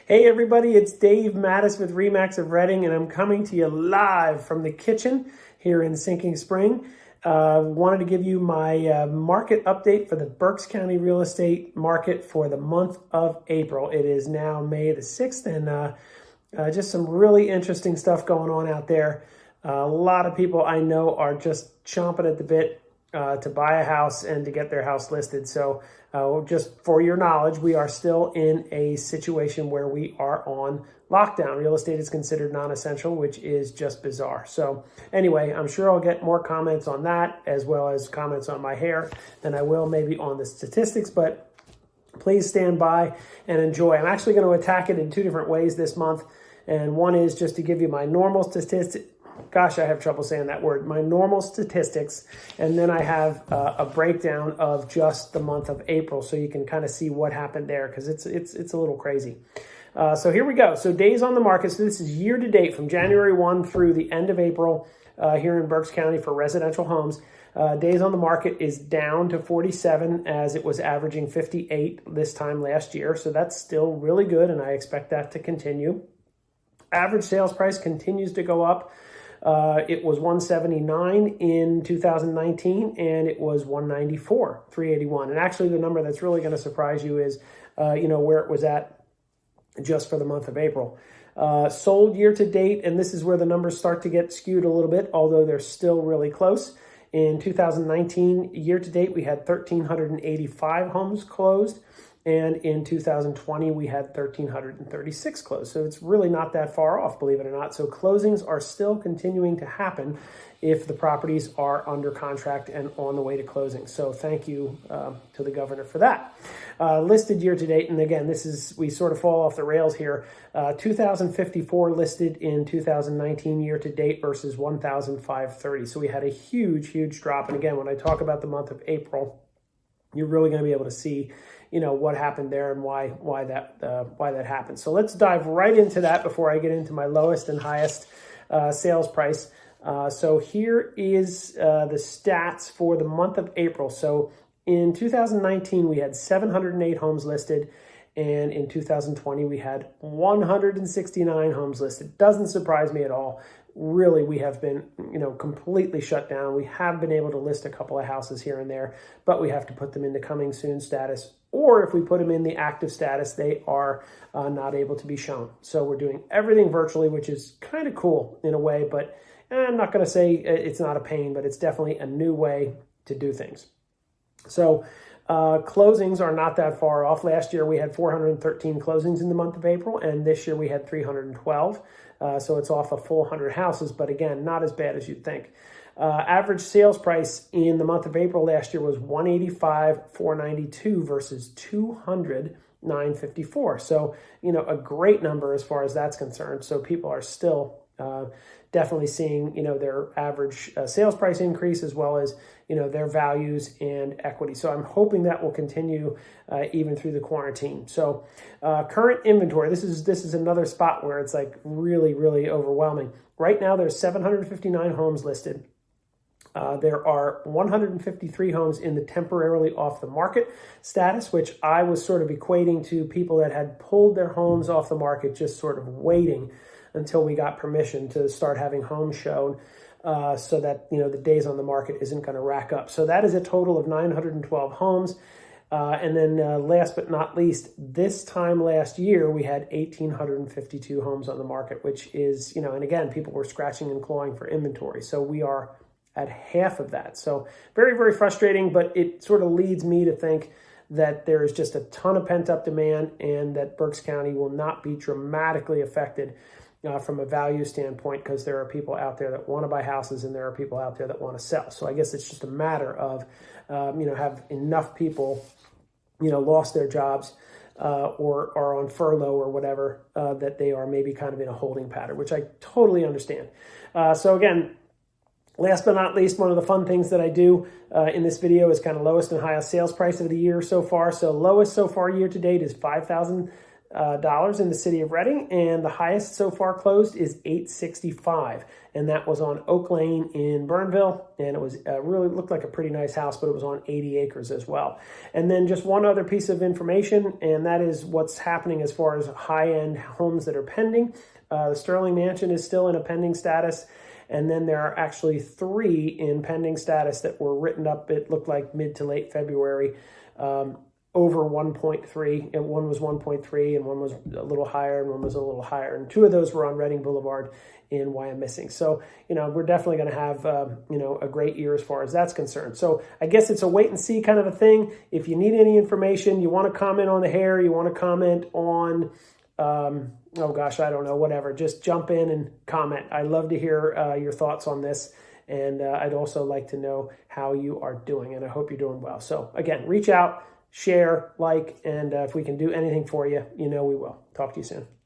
Hey everybody, it's Dave Mattis with Remax of Reading, and I'm coming to you live from the kitchen here in Sinking Spring. Wanted to give you my market update for the Berks County real estate market for the month of April. It is now May the 6th, and just some really interesting stuff going on out there. A lot of people I know are just chomping at the bit to buy a house and to get their house listed. So just for your knowledge, we are still in a situation where we are on lockdown. Real estate is considered non-essential, which is just bizarre. So anyway, I'm sure I'll get more comments on that as well as comments on my hair than I will maybe on the statistics, but please stand by and enjoy. I'm actually going to attack it in two different ways this month. And one is just to give you my normal statistics. Gosh, I have trouble saying that word. My normal statistics, and then I have a breakdown of just the month of April, so you can kind of see what happened there because it's a little crazy. So here we go. So days on the market. So this is year to date from January 1 through the end of April here in Berks County for residential homes. Days on the market is down to 47 as it was averaging 58 this time last year. So that's still really good, and I expect that to continue. Average sales price continues to go up. It was 179 in 2019, and it was 194, 381. And actually, the number that's really going to surprise you is, where it was at just for the month of April. Sold year to date, and this is where the numbers start to get skewed a little bit, although they're still really close. In 2019, year to date, we had 1,385 homes closed. And in 2020, we had 1,336 closed. So it's really not that far off, believe it or not. So closings are still continuing to happen if the properties are under contract and on the way to closing. So thank you to the governor for that. Listed year to date, and again, we sort of fall off the rails here. 2,054 listed in 2019 year to date versus 1,530. So we had a huge drop. And again, when I talk about the month of April, you're really going to be able to see what happened there and why that happened. So let's dive right into that before I get into my lowest and highest sales price. So here is the stats for the month of April. So in 2019, we had 708 homes listed. And in 2020, we had 169 homes listed. Doesn't surprise me at all. Really, we have been, completely shut down. We have been able to list a couple of houses here and there, but we have to put them into coming soon status. Or if we put them in the active status, they are not able to be shown. So we're doing everything virtually, which is kind of cool in a way, but I'm not going to say it's not a pain, but it's definitely a new way to do things. So closings are not that far off. Last year we had 413 closings in the month of April, and this year we had 312. So it's off a full 100 houses, but again, not as bad as you'd think. Average sales price in the month of April last year was 185,492 versus 200,954. So, a great number as far as that's concerned. So people are still definitely seeing, their average sales price increase as well as, their values and equity. So I'm hoping that will continue even through the quarantine. So current inventory, this is another spot where it's like really overwhelming. Right now there's 759 homes listed. There are 153 homes in the temporarily off the market status, which I was sort of equating to people that had pulled their homes off the market, just sort of waiting until we got permission to start having homes shown so that, the days on the market isn't going to rack up. So that is a total of 912 homes. And then last but not least, this time last year, we had 1,852 homes on the market, which is, and again, people were scratching and clawing for inventory. So we are at half of that. So very frustrating, but it sort of leads me to think that there is just a ton of pent-up demand and that Berks County will not be dramatically affected from a value standpoint, because there are people out there that want to buy houses and there are people out there that want to sell. So I guess it's just a matter of, have enough people, lost their jobs or are on furlough or whatever, that they are maybe kind of in a holding pattern, which I totally understand. So again, last but not least, one of the fun things that I do in this video is kind of lowest and highest sales price of the year so far. So lowest so far year to date is 5,000 dollars in the city of Reading, and the highest so far closed is $865, and that was on Oak Lane in Burnville, and it was really looked like a pretty nice house, but it was on 80 acres as well. And then just one other piece of information, and that is what's happening as far as high-end homes that are pending. The Sterling Mansion is still in a pending status, and then there are actually 3 in pending status that were written up, it looked like mid to late February, over 1.3, and one was 1.3, and one was a little higher, and one was a little higher, and 2 of those were on Reading Boulevard in Wyomissing. So, we're definitely going to have, a great year as far as that's concerned. So I guess it's a wait and see kind of a thing. If you need any information, you want to comment on the hair, you want to comment on, oh gosh, I don't know, whatever, just jump in and comment. I'd love to hear your thoughts on this. And I'd also like to know how you are doing, and I hope you're doing well. So again, reach out, share, like, and if we can do anything for you, we will. Talk to you soon.